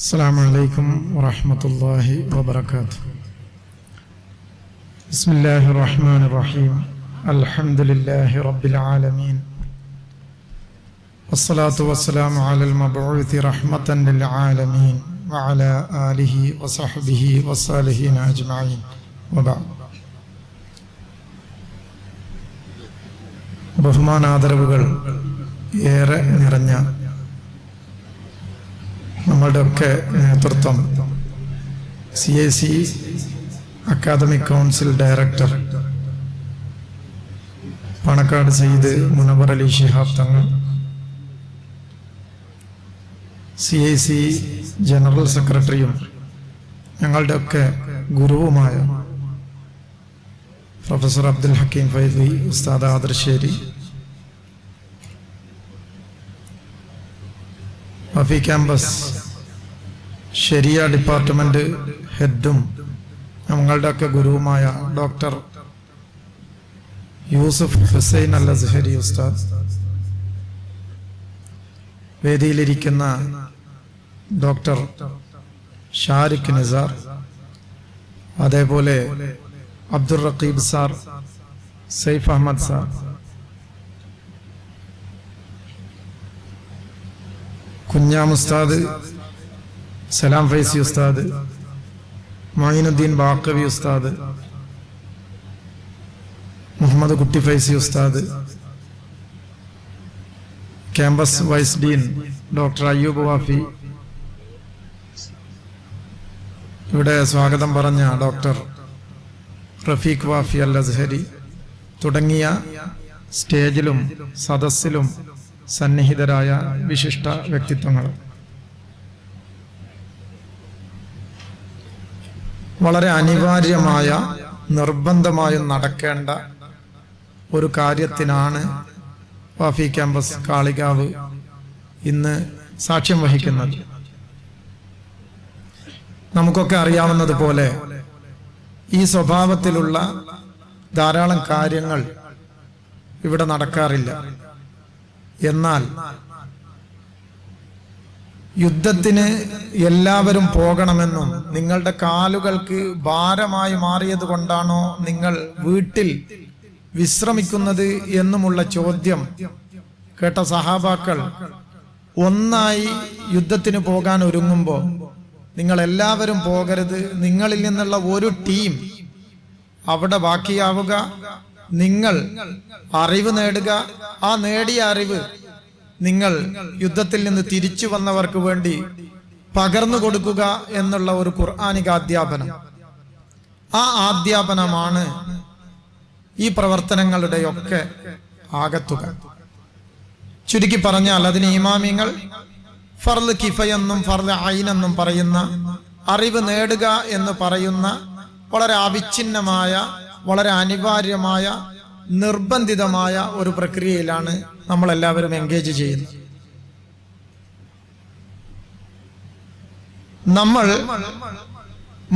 السلام عليكم ورحمة الله وبركاته. بسم الله الرحمن الرحيم. الحمد لله رب العالمين، والصلاة والسلام على المبعوث رحمة للعالمين وعلى آله وصحبه والصالحين أجمعين وبعد. ബഹുമാനാദരവുകൾ ഏറെ നിറഞ്ഞ നമ്മളുടെയൊക്കെ നേതൃത്വം CAC academic council director Panakkad Sayyid Munawar Ali Shihab Thangal, CAC general സെക്രട്ടറിയും ഞങ്ങളുടെയൊക്കെ ഗുരുവുമായ professor Abdul Hakeem Faizy Ustad Adasseri, Wafy campus sharia department ഹെഡും ഞങ്ങളുടെയൊക്കെ ഗുരുവുമായ ഡോക്ടർ യൂസുഫ് ഹുസൈൻ അൽ അസ്ഹരി ഉസ്താദ്, വേദിയിലിരിക്കുന്ന ഡോക്ടർ ഷാരിഖ് നിസാർ, അതേപോലെ അബ്ദുൾ റഖീബ് സാർ, സൈഫ് അഹമ്മദ് സാർ, കുഞ്ഞാം ഉസ്താദ്, സലാം ഫൈസി ഉസ്താദ്, മൊയ്നുദ്ദീൻ ബാക്കവി ഉസ്താദ്, Muhammad Kutty Faizy Ustad, campus vice dean doctor Ayyub Wafy, ഇവിടെ സ്വാഗതം പറഞ്ഞ ഡോക്ടർ റഫീഖ് വാഫി അൽ അസ്ഹരി തുടങ്ങിയ സ്റ്റേജിലും സദസ്സിലും സന്നിഹിതരായ വിശിഷ്ട വ്യക്തിത്വങ്ങൾ, വളരെ അനിവാര്യമായ നിർബന്ധമായും നടക്കേണ്ട ഒരു കാര്യത്തിനാണ് വാഫി ക്യാമ്പസ് കാളികാവ് ഇന്ന് സാക്ഷ്യം വഹിക്കുന്നത്. നമുക്കൊക്കെ അറിയാവുന്നതുപോലെ ഈ സ്വഭാവത്തിലുള്ള ധാരാളം കാര്യങ്ങൾ ഇവിടെ നടക്കാറില്ല. എന്നാൽ യുദ്ധത്തിന് എല്ലാവരും പോകണമെന്നും നിങ്ങളുടെ കാലുകൾക്ക് ഭാരമായി മാറിയത് കൊണ്ടാണോ നിങ്ങൾ വീട്ടിൽ വിശ്രമിക്കുന്നത് എന്നുമുള്ള ചോദ്യം കേട്ട സഹാബാക്കൾ ഒന്നായി യുദ്ധത്തിന് പോകാൻ ഒരുങ്ങുമ്പോൾ നിങ്ങൾ എല്ലാവരും പോകരുത്, നിങ്ങളിൽ നിന്നുള്ള ഒരു ടീം അവിടെ ബാക്കിയാവുക, നിങ്ങൾ അറിവ് നേടുക, ആ നേടിയ അറിവ് നിങ്ങൾ യുദ്ധത്തിൽ നിന്ന് തിരിച്ചു വന്നവർക്ക് വേണ്ടി പകർന്നു കൊടുക്കുക എന്നുള്ള ഒരു ഖുർആനിക അധ്യാപനം. ആ അധ്യാപനമാണ് ഈ പ്രവർത്തനങ്ങളുടെയൊക്കെ ആകത്തുക. ചുരുക്കി പറഞ്ഞാൽ അതിന് ഇമാമിങ്ങൾ ഫർള് കിഫയെന്നും ഫർള് ഐനെന്നും പറയുന്ന, അറിവ് നേടുക എന്ന് പറയുന്ന വളരെ അവിഛിന്നമായ, വളരെ അനിവാര്യമായ, നിർബന്ധിതമായ ഒരു പ്രക്രിയയിലാണ് നമ്മൾ എല്ലാവരും എൻഗേജ് ചെയ്യുന്നത്. നമ്മൾ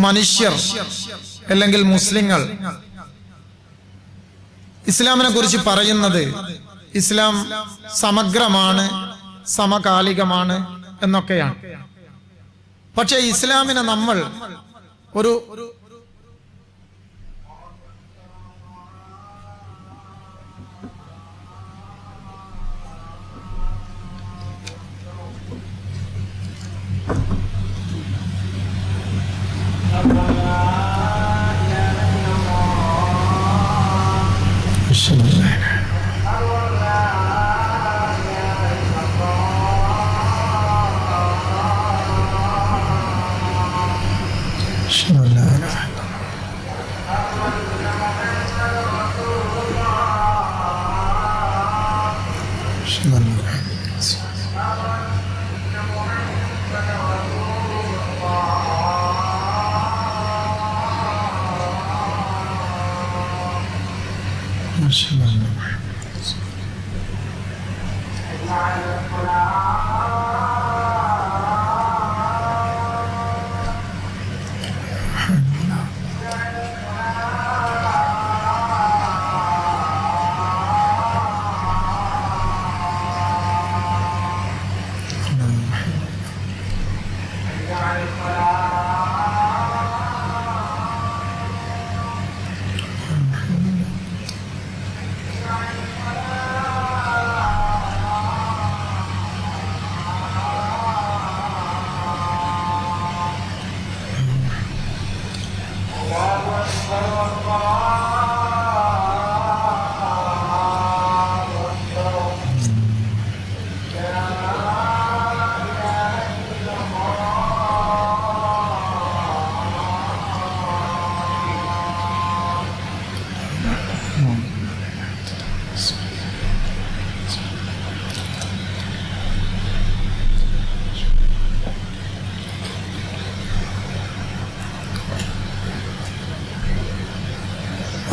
മനുഷ്യർ അല്ലെങ്കിൽ മുസ്ലിങ്ങൾ ഇസ്ലാമിനെ കുറിച്ച് പറയുന്നത് ഇസ്ലാം സമഗ്രമാണ്, സമകാലികമാണ് എന്നൊക്കെയാണ്. പക്ഷെ ഇസ്ലാമിനെ നമ്മൾ ഒരു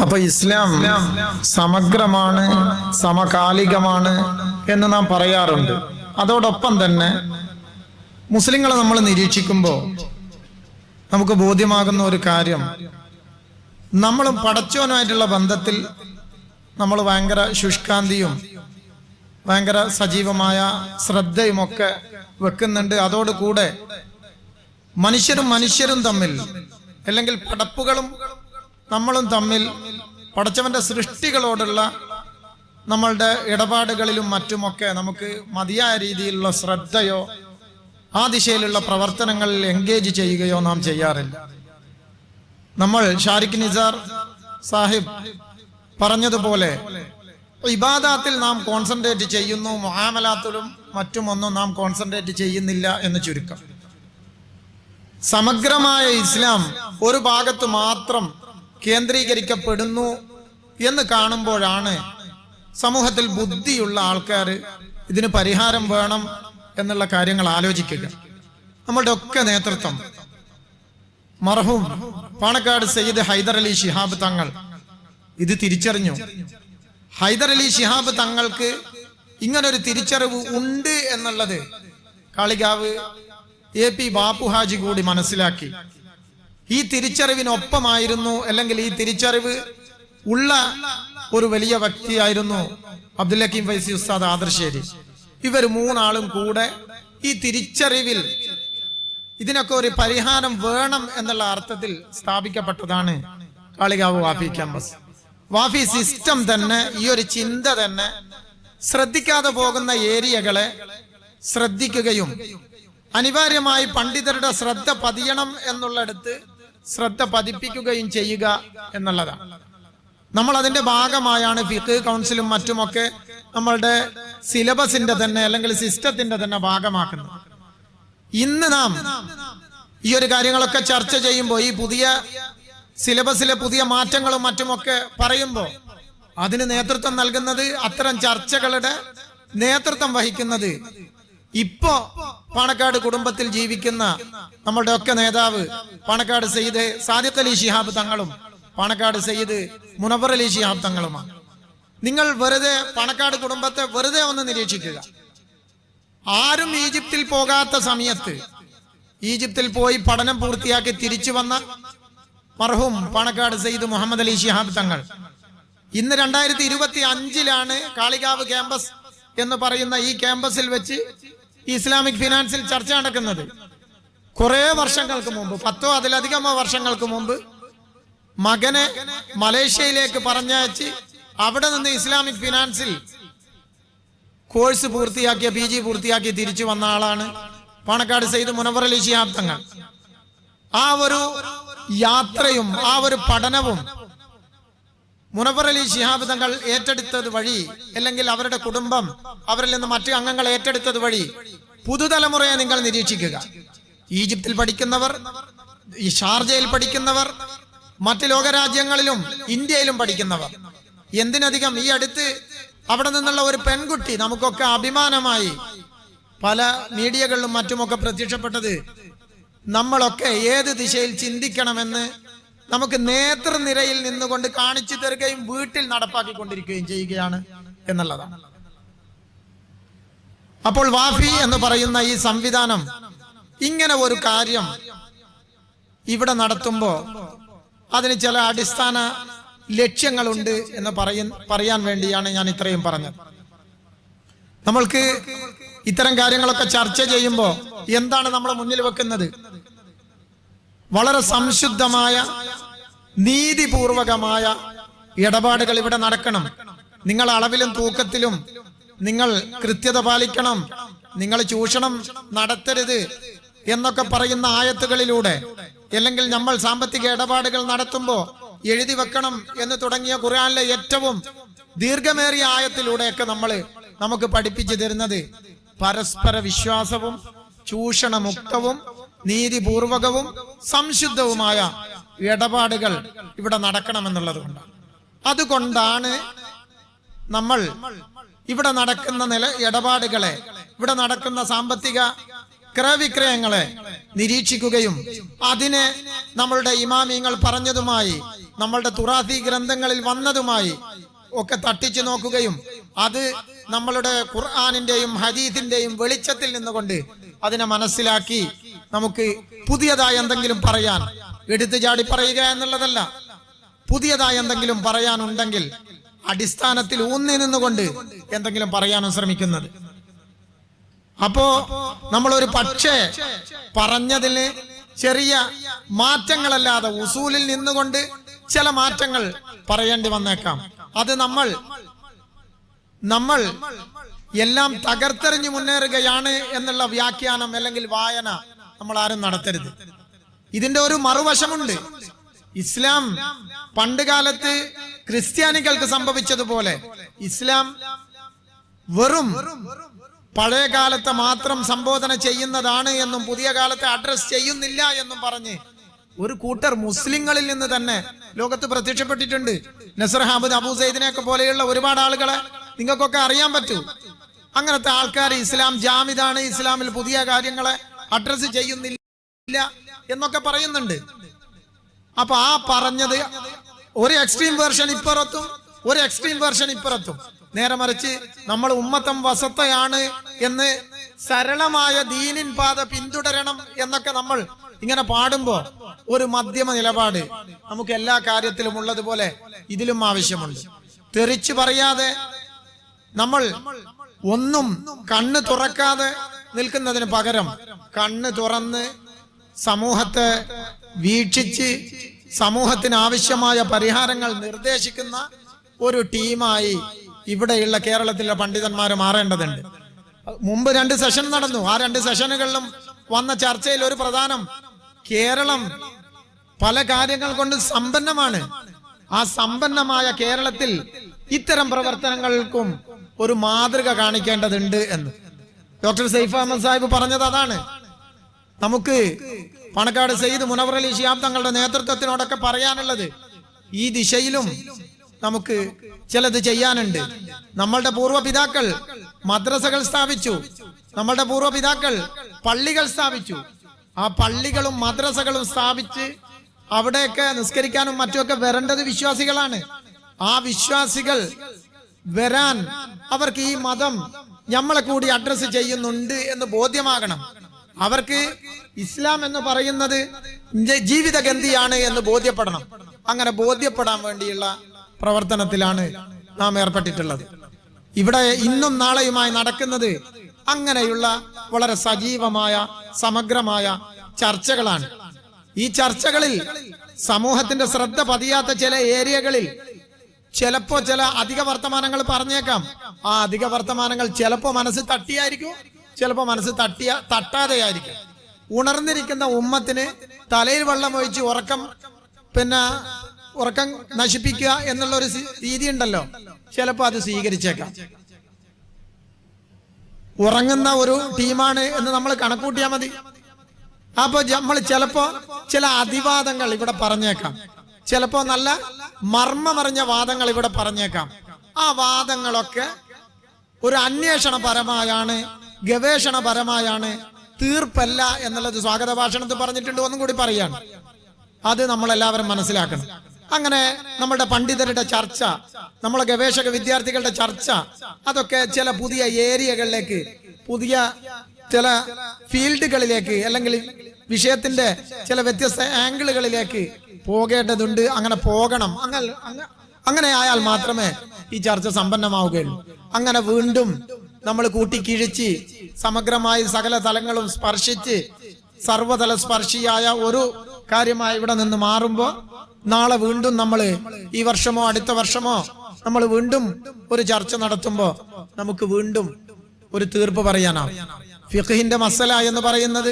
അപ്പൊ ഇസ്ലാം സമഗ്രമാണ്, സമകാലികമാണ് എന്ന് നാം പറയാറുണ്ട്. അതോടൊപ്പം തന്നെ മുസ്ലിങ്ങളെ നമ്മൾ നിരീക്ഷിക്കുമ്പോൾ നമുക്ക് ബോധ്യമാകുന്ന ഒരു കാര്യം, നമ്മളും പടച്ചവനുമായിട്ടുള്ള ബന്ധത്തിൽ നമ്മൾ ഭയങ്കര ശുഷ്കാന്തിയും ഭയങ്കര സജീവമായ ശ്രദ്ധയുമൊക്കെ വെക്കുന്നുണ്ട്. അതോടുകൂടെ മനുഷ്യരും തമ്മിൽ, അല്ലെങ്കിൽ പടപ്പുകളും നമ്മളും തമ്മിൽ പടച്ചവന്റെ സൃഷ്ടികളോടുള്ള നമ്മളുടെ ഇടപാടുകളിലും മറ്റുമൊക്കെ നമുക്ക് മതിയായ രീതിയിലുള്ള ശ്രദ്ധയോ ആ ദിശയിലുള്ള പ്രവർത്തനങ്ങളിൽ എൻഗേജ് ചെയ്യുകയോ നാം ചെയ്യാറില്ല. നമ്മൾ ഷാരിഖ് നിസാർ സാഹിബ് പറഞ്ഞതുപോലെ ഇബാദാത്തിൽ നാം കോൺസെൻട്രേറ്റ് ചെയ്യുന്നു, മുആമലാത്തിലും മറ്റുമൊന്നും നാം കോൺസെൻട്രേറ്റ് ചെയ്യുന്നില്ല എന്ന് ചുരുക്കം. സമഗ്രമായ ഇസ്ലാം ഒരു ഭാഗത്ത് മാത്രം കേന്ദ്രീകരിക്കപ്പെടുന്നു എന്ന് കാണുമ്പോഴാണ് സമൂഹത്തിൽ ബുദ്ധിയുള്ള ആൾക്കാർ ഇതിന് പരിഹാരം വേണം എന്നുള്ള കാര്യങ്ങൾ ആലോചിക്കുക. നമ്മളുടെ ഒക്കെ നേതൃത്വം മർഹൂം പാണക്കാട് സയ്യിദ് ഹൈദർ അലി ശിഹാബ് തങ്ങൾ ഇത് തിരിച്ചറിഞ്ഞു. ഹൈദർ അലി ശിഹാബ് തങ്ങൾക്ക് ഇങ്ങനൊരു തിരിച്ചറിവ് ഉണ്ട് എന്നുള്ളത് കാളികാവ് AP ബാപ്പു ഹാജി കൂടി മനസ്സിലാക്കി. ഈ തിരിച്ചറിവിനൊപ്പമായിരുന്നു, അല്ലെങ്കിൽ ഈ തിരിച്ചറിവ് ഉള്ള ഒരു വലിയ വ്യക്തിയായിരുന്നു അബ്ദുൽ ഹക്കീം ഫൈസി ഉസ്താദ് ആദർശേരി. ഇവർ മൂന്നാളും കൂടെ ഈ തിരിച്ചറിവിൽ ഇതിനൊക്കെ ഒരു പരിഹാരം വേണം എന്നുള്ള അർത്ഥത്തിൽ സ്ഥാപിക്കപ്പെട്ടതാണ് കാളികാവ് വാഫി ക്യാമ്പസ്. വാഫി സിസ്റ്റം തന്നെ ഈ ഒരു ചിന്ത തന്നെ ശ്രദ്ധിക്കാതെ പോകുന്ന ഏരിയകളെ ശ്രദ്ധിക്കുകയും അനിവാര്യമായി പണ്ഡിതരുടെ ശ്രദ്ധ പതിയണം എന്നുള്ളിടത്ത് ശ്രദ്ധ പതിപ്പിക്കുകയും ചെയ്യുക എന്നുള്ളതാണ്. നമ്മൾ അതിന്റെ ഭാഗമായാണ് ഫിഖ് കൗൺസിലും മറ്റുമൊക്കെ നമ്മളുടെ സിലബസിന്റെ തന്നെ അല്ലെങ്കിൽ സിസ്റ്റത്തിന്റെ തന്നെ ഭാഗമാക്കുന്നത്. ഇന്ന് നാം ഈ ഒരു കാര്യങ്ങളൊക്കെ ചർച്ച ചെയ്യുമ്പോൾ, ഈ പുതിയ സിലബസിലെ പുതിയ മാറ്റങ്ങളും മറ്റുമൊക്കെ പറയുമ്പോൾ അതിന് നേതൃത്വം നൽകുന്നത്, അത്തരം ചർച്ചകളുടെ നേതൃത്വം വഹിക്കുന്നത് ഇപ്പോ പാണക്കാട് കുടുംബത്തിൽ ജീവിക്കുന്ന നമ്മളുടെ ഒക്കെ നേതാവ് പാണക്കാട് സയ്യിദ് സാദിഖ് അലി ശിഹാബ് തങ്ങളും പാണക്കാട് സയ്യിദ് മുനവ്വർ അലി ശിഹാബ് തങ്ങളുമാണ്. നിങ്ങൾ വെറുതെ പാണക്കാട് കുടുംബത്തെ വെറുതെ ഒന്ന് നിരീക്ഷിക്കുക. ആരും ഈജിപ്തിൽ പോകാത്ത സമയത്ത് ഈജിപ്തിൽ പോയി പഠനം പൂർത്തിയാക്കി തിരിച്ചു വന്ന മർഹൂം പാണക്കാട് സയ്യിദ് മുഹമ്മദ് അലി ശിഹാബ് തങ്ങൾ ഇന്ന് 2025 കാളികാവ് ക്യാമ്പസ് എന്ന് പറയുന്ന ഈ ക്യാമ്പസിൽ വെച്ച് ഇസ്ലാമിക് ഫിനാൻസിൽ ചർച്ച നടക്കുന്നത്. കുറെ വർഷങ്ങൾക്ക് മുമ്പ്, 10 അതിലധികമോ വർഷങ്ങൾക്ക് മുമ്പ് മകനെ മലേഷ്യയിലേക്ക് പറഞ്ഞയച്ച് അവിടെ നിന്ന് ഇസ്ലാമിക് ഫിനാൻസിൽ കോഴ്സ് പൂർത്തിയാക്കിയ PG പൂർത്തിയാക്കി തിരിച്ചു വന്ന ആളാണ് പാണക്കാട് സയ്യിദ് മുനവ്വർ അലി ശിഹാബ് തങ്ങൾ. ആ ഒരു യാത്രയും ആ ഒരു പഠനവും മുനവ്വർ അലി ശിഹാബ് തങ്ങൾ ഏറ്റെടുത്തത് വഴി, അല്ലെങ്കിൽ അവരുടെ കുടുംബം അവരിൽ നിന്ന് മറ്റു അംഗങ്ങൾ ഏറ്റെടുത്തത് വഴി പുതുതലമുറയെ നിങ്ങൾ നിരീക്ഷിക്കുക. ഈജിപ്തിൽ പഠിക്കുന്നവർ, ഈ ഷാർജയിൽ പഠിക്കുന്നവർ, മറ്റ് ലോകരാജ്യങ്ങളിലും ഇന്ത്യയിലും പഠിക്കുന്നവർ, എന്തിനധികം ഈ അടുത്ത് അവിടെ നിന്നുള്ള ഒരു പെൺകുട്ടി നമുക്കൊക്കെ അഭിമാനമായി പല മീഡിയകളിലും മറ്റുമൊക്കെ പ്രത്യക്ഷപ്പെട്ടത്, നമ്മളൊക്കെ ഏത് ദിശയിൽ ചിന്തിക്കണമെന്ന് നമുക്ക് നേതൃനിരയിൽ നിന്നുകൊണ്ട് കാണിച്ചു തരികയും വീട്ടിൽ നടപ്പാക്കിക്കൊണ്ടിരിക്കുകയും ചെയ്യുകയാണ് എന്നുള്ളതാണ്. അപ്പോൾ വാഫി എന്ന് പറയുന്ന ഈ സംവിധാനം ഇങ്ങനെ ഒരു കാര്യം ഇവിടെ നടത്തുമ്പോൾ അതിന് ചില അടിസ്ഥാന ലക്ഷ്യങ്ങളുണ്ട് എന്ന് പറയാൻ വേണ്ടിയാണ് ഞാൻ ഇത്രയും പറഞ്ഞത്. നമ്മൾക്ക് ഇത്തരം കാര്യങ്ങളൊക്കെ ചർച്ച ചെയ്യുമ്പോൾ എന്താണ് നമ്മൾ മുന്നിൽ വെക്കുന്നത്? വളരെ സംശുദ്ധമായ നീതിപൂർവകമായ ഇടപാടുകൾ ഇവിടെ നടക്കണം. നിങ്ങൾ അളവിലും തൂക്കത്തിലും നിങ്ങൾ കൃത്യത പാലിക്കണം, നിങ്ങൾ ചൂഷണം നടത്തരുത് എന്നൊക്കെ പറയുന്ന ആയത്തുകളിലൂടെ, അല്ലെങ്കിൽ നമ്മൾ സാമ്പത്തിക ഇടപാടുകൾ നടത്തുമ്പോൾ എഴുതി വെക്കണം എന്ന് തുടങ്ങിയ ഖുർആനിലെ ഏറ്റവും ദീർഘമേറിയ ആയത്തിലൂടെയൊക്കെ നമുക്ക് പഠിപ്പിച്ചു തരുന്നത് പരസ്പര വിശ്വാസവും ചൂഷണമുക്തവും നീതിപൂർവകവും സംശുദ്ധവുമായ ഇടപാടുകൾ ഇവിടെ നടക്കണമെന്നുള്ളത് കൊണ്ടാണ്. അതുകൊണ്ടാണ് നമ്മൾ ഇവിടെ നടക്കുന്ന ഇടപാടുകളെ, ഇവിടെ നടക്കുന്ന സാമ്പത്തിക ക്രയവിക്രയങ്ങളെ നിരീക്ഷിക്കുകയും അതിനെ നമ്മളുടെ ഇമാമിയങ്ങൾ പറഞ്ഞതുമായി നമ്മളുടെ തുറാത്തി ഗ്രന്ഥങ്ങളിൽ വന്നതുമായി ഒക്കെ തട്ടിച്ചു നോക്കുകയും അത് നമ്മളുടെ ഖുർആനിന്റെയും ഹദീസിന്റെയും വെളിച്ചത്തിൽ നിന്നുകൊണ്ട് അതിനെ മനസ്സിലാക്കി നമുക്ക് പുതിയതായി എന്തെങ്കിലും പറയാൻ, എടുത്തു ചാടി പറയുക എന്നുള്ളതല്ല, പുതിയതായി എന്തെങ്കിലും പറയാനുണ്ടെങ്കിൽ അടിസ്ഥാനത്തിൽ ഊന്നി നിന്നുകൊണ്ട് എന്തെങ്കിലും പറയാനും ശ്രമിക്കുന്നത്. അപ്പോ നമ്മളൊരു പക്ഷേ പറഞ്ഞതിന് ചെറിയ മാറ്റങ്ങളല്ലാതെ ഉസൂലിൽ നിന്നുകൊണ്ട് ചില മാറ്റങ്ങൾ പറയേണ്ടി വന്നേക്കാം. അത് നമ്മൾ എല്ലാം തകർത്തെറിഞ്ഞു മുന്നേറുകയാണ് എന്നുള്ള വ്യാഖ്യാനം അല്ലെങ്കിൽ വായന നമ്മൾ ആരും നടത്തരുത്. ഇതിന്റെ ഒരു മറുവശമുണ്ട്. ഇസ്ലാം പണ്ട് കാലത്ത് ക്രിസ്ത്യാനികൾക്ക് സംഭവിച്ചതുപോലെ ഇസ്ലാം വെറും പഴയ കാലത്തെ മാത്രം സംബോധന ചെയ്യുന്നതാണ് എന്നും പുതിയ കാലത്തെ അഡ്രസ് ചെയ്യുന്നില്ല എന്നും പറഞ്ഞ് ഒരു കൂട്ടർ മുസ്ലിങ്ങളിൽ നിന്ന് തന്നെ ലോകത്ത് പ്രത്യക്ഷപ്പെട്ടിട്ടുണ്ട്. നസർ ഹാബിദ് അബൂ സൈദിനെയൊക്കെ പോലെയുള്ള ഒരുപാട് ആളുകളെ നിങ്ങൾക്കൊക്കെ അറിയാൻ പറ്റൂ. അങ്ങനത്തെ ആൾക്കാർ ഇസ്ലാം ജാമിദാണ്, ഇസ്ലാമിൽ പുതിയ കാര്യങ്ങളെ അഡ്രസ് ചെയ്യുന്നില്ല എന്നൊക്കെ പറയുന്നുണ്ട്. അപ്പൊ ആ പറഞ്ഞത് ഒരു എക്സ്ട്രീം വേർഷൻ ഇപ്പുറത്തും ഒരു എക്സ്ട്രീം വേർഷൻ ഇപ്പുറത്തും. നേരെ മറിച്ച് നമ്മൾ ഉമ്മത്തം വസത്തയാണ് എന്ന് സരളമായ ദീനിൻ പാത പിന്തുടരണം എന്നൊക്കെ നമ്മൾ ഇങ്ങനെ പാടുമ്പോ ഒരു മധ്യമ നിലപാട് നമുക്ക് എല്ലാ കാര്യത്തിലും ഉള്ളതുപോലെ ഇതിലും ആവശ്യമുണ്ട്. തെറിച്ചു പറയാതെ നമ്മൾ ഒന്നും കണ്ണ് തുറക്കാതെ നിൽക്കുന്നതിന് പകരം കണ്ണ് തുറന്ന് സമൂഹത്തെ വീക്ഷിച്ച് സമൂഹത്തിന് ആവശ്യമായ പരിഹാരങ്ങൾ നിർദ്ദേശിക്കുന്ന ഒരു ടീമായി ഇവിടെയുള്ള കേരളത്തിലെ പണ്ഡിതന്മാർ മാറേണ്ടതുണ്ട്. മുമ്പ് 2 സെഷൻ നടന്നു. ആ 2 സെഷനുകളിലും വന്ന ചർച്ചയിൽ ഒരു പ്രധാനം, കേരളം പല കാര്യങ്ങൾ കൊണ്ട് സമ്പന്നമാണ്. ആ സമ്പന്നമായ കേരളത്തിൽ ഇത്തരം പ്രവർത്തനങ്ങൾക്കും ഒരു മാതൃക കാണിക്കേണ്ടതുണ്ട് എന്ന് ഡോക്ടർ സൈഫ് അഹമ്മദ് സാഹിബ് പറഞ്ഞത് അതാണ്. നമുക്ക് പണക്കാട് സയ്യിദ് മുനവർ അലി ശിഹാബ് തങ്ങളുടെ നേതൃത്വത്തിനോടൊക്കെ പറയാനുള്ളത് ഈ ദിശയിലും നമുക്ക് ചിലത് ചെയ്യാനുണ്ട്. നമ്മളുടെ പൂർവ്വപിതാക്കൾ മദ്രസകൾ സ്ഥാപിച്ചു, നമ്മളുടെ പൂർവ്വപിതാക്കൾ പള്ളികൾ സ്ഥാപിച്ചു. ആ പള്ളികളും മദ്രസകളും സ്ഥാപിച്ച് അവിടെയൊക്കെ നിസ്കരിക്കാനും മറ്റുമൊക്കെ വരേണ്ടത് വിശ്വാസികളാണ്. ആ വിശ്വാസികൾ വരാൻ അവർക്ക് ഈ മതം നമ്മളെ കൂടി അഡ്രസ് ചെയ്യുന്നുണ്ട് എന്ന് ബോധ്യമാകണം. അവർക്ക് ഇസ്ലാം എന്ന് പറയുന്നത് ജീവിതഗന്ധിയാണ് എന്ന് ബോധ്യപ്പെടണം. അങ്ങനെ ബോധ്യപ്പെടാൻ വേണ്ടിയുള്ള പ്രവർത്തനത്തിലാണ് നാം ഏർപ്പെട്ടിട്ടുള്ളത്. ഇവിടെ ഇന്നും നാളെയുമായി നടക്കുന്നത് അങ്ങനെയുള്ള വളരെ സജീവമായ സമഗ്രമായ ചർച്ചകളാണ്. ഈ ചർച്ചകളിൽ സമൂഹത്തിന്റെ ശ്രദ്ധ പതിയാത്ത ചില ഏരിയകളിൽ ചിലപ്പോ ചില അധിക വർത്തമാനങ്ങൾ പറഞ്ഞേക്കാം. ആ അധിക വർത്തമാനങ്ങൾ ചിലപ്പോ മനസ്സ് തട്ടിയായിരിക്കും, ചിലപ്പോ മനസ്സ് തട്ടാതെയായിരിക്കും. ഉണർന്നിരിക്കുന്ന ഉമ്മത്തിന് തലയിൽ വെള്ളം ഒഴിച്ച് ഉറക്കം നശിപ്പിക്കുക എന്നുള്ള ഒരു രീതി ഉണ്ടല്ലോ, ചിലപ്പോ അത് സ്വീകരിച്ചേക്കാം. ഉറങ്ങുന്ന ഒരു ടീമാണ് എന്ന് നമ്മൾ കണക്കൂട്ടിയാൽ മതി. അപ്പൊ നമ്മൾ ചിലപ്പോ ചില അതിവാദങ്ങൾ ഇവിടെ പറഞ്ഞേക്കാം, ചിലപ്പോ നല്ല മർമ്മമറിഞ്ഞ വാദങ്ങൾ ഇവിടെ പറഞ്ഞേക്കാം. ആ വാദങ്ങളൊക്കെ ഒരു അന്വേഷണപരമായാണ്, ഗവേഷണപരമായാണ്, തീർപ്പല്ല എന്നുള്ളത് സ്വാഗത ഭാഷണത്തിൽ പറഞ്ഞിട്ടുണ്ട്. ഒന്നും കൂടി പറയാണ്, അത് നമ്മളെല്ലാവരും മനസ്സിലാക്കണം. അങ്ങനെ നമ്മളുടെ പണ്ഡിതരുടെ ചർച്ച, നമ്മളെ ഗവേഷക വിദ്യാർത്ഥികളുടെ ചർച്ച, അതൊക്കെ ചില പുതിയ ഏരിയകളിലേക്ക്, പുതിയ ചില ഫീൽഡുകളിലേക്ക്, അല്ലെങ്കിൽ വിഷയത്തിന്റെ ചില വ്യത്യസ്ത ആംഗിളുകളിലേക്ക് പോകേണ്ടതുണ്ട്. അങ്ങനെ പോകണം. അങ്ങനെ ആയാൽ മാത്രമേ ഈ ചർച്ച സമ്പന്നമാവുകയുള്ളൂ. അങ്ങനെ വീണ്ടും നമ്മൾ കൂട്ടിക്കിഴിച്ച് സമഗ്രമായി സകല തലങ്ങളും സ്പർശിച്ച് സർവതല സ്പർശിയായ ഒരു കാര്യമായി ഇവിടെ നിന്ന് മാറുമ്പോൾ നാളെ വീണ്ടും നമ്മൾ ഈ വർഷമോ അടുത്ത വർഷമോ നമ്മൾ വീണ്ടും ഒരു ചർച്ച നടത്തുമ്പോൾ നമുക്ക് വീണ്ടും ഒരു തീർപ്പ് പറയാനാവും. ഫിഖ്ഹിന്റെ മസല എന്ന് പറയുന്നത്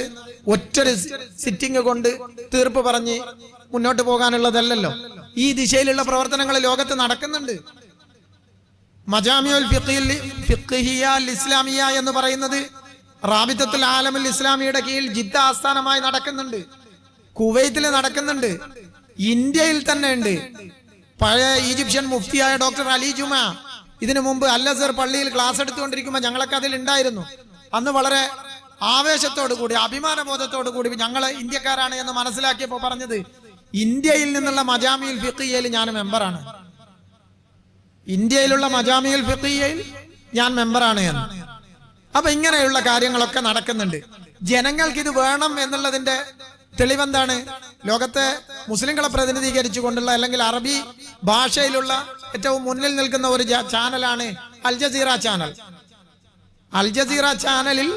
ഒറ്റൊരു സിറ്റിംഗ് കൊണ്ട് തീർപ്പ് പറഞ്ഞ് മുന്നോട്ട് പോകാനുള്ളതല്ലല്ലോ. ഈ ദിശയിലുള്ള പ്രവർത്തനങ്ങൾ ലോകത്ത് നടക്കുന്നുണ്ട്. മജാമിഉൽ ഫിഖ്ഹിയ്യ അൽ ഇസ്ലാമിയ എന്ന് പറയുന്നത് റാബിത്തത്തുൽ ആലമുൽ ഇസ്ലാമിയുടെ കീഴിൽ ജിദ്ദ ആസ്ഥാനമായി നടക്കുന്നുണ്ട്. കുവൈത്തിൽ നടക്കുന്നുണ്ട്. ഇന്ത്യയിൽ തന്നെ ഉണ്ട്. പഴയ ഈജിപ്ഷ്യൻ മുഫ്തിയായ ഡോക്ടർ അലി ജുമ ഇതിനു മുമ്പ് അൽ അസ്ഹർ പള്ളിയിൽ ക്ലാസ് എടുത്തുകൊണ്ടിരിക്കുമ്പോൾ ഞങ്ങളൊക്കെ അതിൽ ഉണ്ടായിരുന്നു. അന്ന് വളരെ ആവേശത്തോടു കൂടി അഭിമാനബോധത്തോടു കൂടി ഞങ്ങൾ ഇന്ത്യക്കാരാണ് എന്ന് മനസ്സിലാക്കിയപ്പോൾ പറഞ്ഞത്, ഇന്ത്യയിൽ നിന്നുള്ള മജാമിഉൽ ഫിഖ്ഹിയ്യയിൽ ഞാൻ മെമ്പറാണ്, ഇന്ത്യയിലുള്ള മജാമിഉൽ ഫിഖ്ഹിയ്യയിൽ ഞാൻ മെമ്പറാണ് എന്ന്. അപ്പൊ ഇങ്ങനെയുള്ള കാര്യങ്ങളൊക്കെ നടക്കുന്നുണ്ട്. ജനങ്ങൾക്ക് ഇത് വേണം എന്നുള്ളതിന്റെ തെളിവെന്താണ്? ലോകത്തെ മുസ്ലിങ്ങളെ പ്രതിനിധീകരിച്ചു കൊണ്ടുള്ള അല്ലെങ്കിൽ അറബി ഭാഷയിലുള്ള ഏറ്റവും മുന്നിൽ നിൽക്കുന്ന ഒരു ചാനലാണ് Al Jazeera channel. Al Jazeera ചാനലിൽ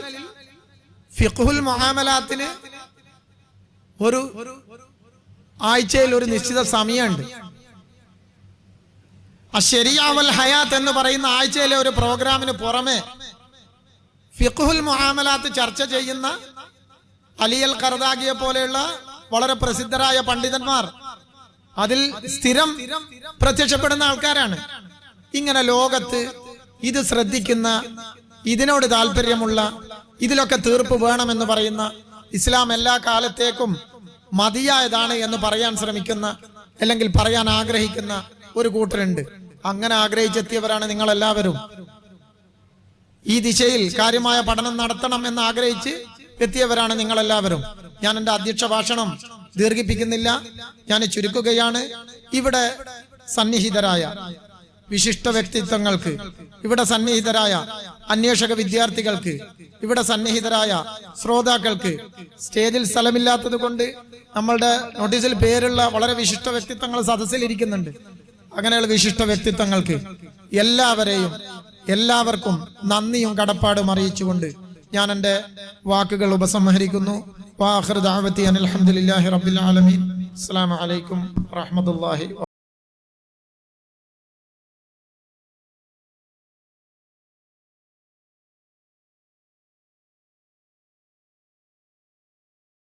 ഫിഖ്ഹുൽ മുആമലാത്തിന് ഒരു ആഴ്ചയിൽ ഒരു നിശ്ചിത സമയമുണ്ട്. അശ്ശരിയ വൽ ഹയാത്ത് എന്ന് പറയുന്ന ആഴ്ചയിലെ ഒരു പ്രോഗ്രാമിന് പുറമെ ഫിഖ്ഹുൽ മുആമലാത്ത് ചർച്ച ചെയ്യുന്ന അലി അൽ ഖർദാഗിയെ പോലെയുള്ള വളരെ പ്രസിദ്ധരായ പണ്ഡിതന്മാർ അതിൽ സ്ഥിരം പ്രത്യക്ഷപ്പെടുന്ന ആൾക്കാരാണ്. ഇങ്ങനെ ലോകത്ത് ഇത് ശ്രദ്ധിക്കുന്ന, ഇതിനോട് താല്പര്യമുള്ള, ഇതിലൊക്കെ തീർപ്പ് വേണമെന്ന് പറയുന്ന, ഇസ്ലാം എല്ലാ കാലത്തേക്കും മതിയായതാണ് എന്ന് പറയാൻ ശ്രമിക്കുന്ന അല്ലെങ്കിൽ പറയാൻ ആഗ്രഹിക്കുന്ന ഒരു കൂട്ടരുണ്ട്. അങ്ങനെ ആഗ്രഹിച്ചെത്തിയവരാണ് നിങ്ങളെല്ലാവരും. ഈ ദിശയിൽ കാര്യമായ പഠനം നടത്തണം എന്ന് ആഗ്രഹിച്ച് എത്തിയവരാണ് നിങ്ങളെല്ലാവരും. ഞാൻ എൻ്റെ അധ്യക്ഷ ഭാഷണം ദീർഘിപ്പിക്കുന്നില്ല, ഞാൻ ചുരുക്കുകയാണ്. ഇവിടെ സന്നിഹിതരായ വിശിഷ്ട വ്യക്തിത്വങ്ങൾക്ക്, ഇവിടെ സന്നിഹിതരായ അന്വേഷക വിദ്യാർത്ഥികൾക്ക്, ഇവിടെ സന്നിഹിതരായ ശ്രോതാക്കൾക്ക് സ്റ്റേജിൽ സ്ഥലമില്ലാത്തത് കൊണ്ട് നമ്മളുടെ നോട്ടീസിൽ പേരുള്ള വളരെ വിശിഷ്ട വ്യക്തിത്വങ്ങൾ സദസ്സിൽ ഇരിക്കുന്നുണ്ട്. അങ്ങനെയുള്ള വിശിഷ്ട വ്യക്തിത്വങ്ങൾക്ക് എല്ലാവർക്കും നന്ദിയും കടപ്പാടും അറിയിച്ചുകൊണ്ട് ഞാൻ എൻ്റെ വാക്കുകൾ ഉപസംഹരിക്കുന്നു. വാഖിറു ദഅവതി അനിൽ ഹംദുലില്ലാഹി റബ്ബിൽ ആലമീൻ. അസ്സലാമു അലൈക്കും വറഹ്മത്തുള്ളാഹി.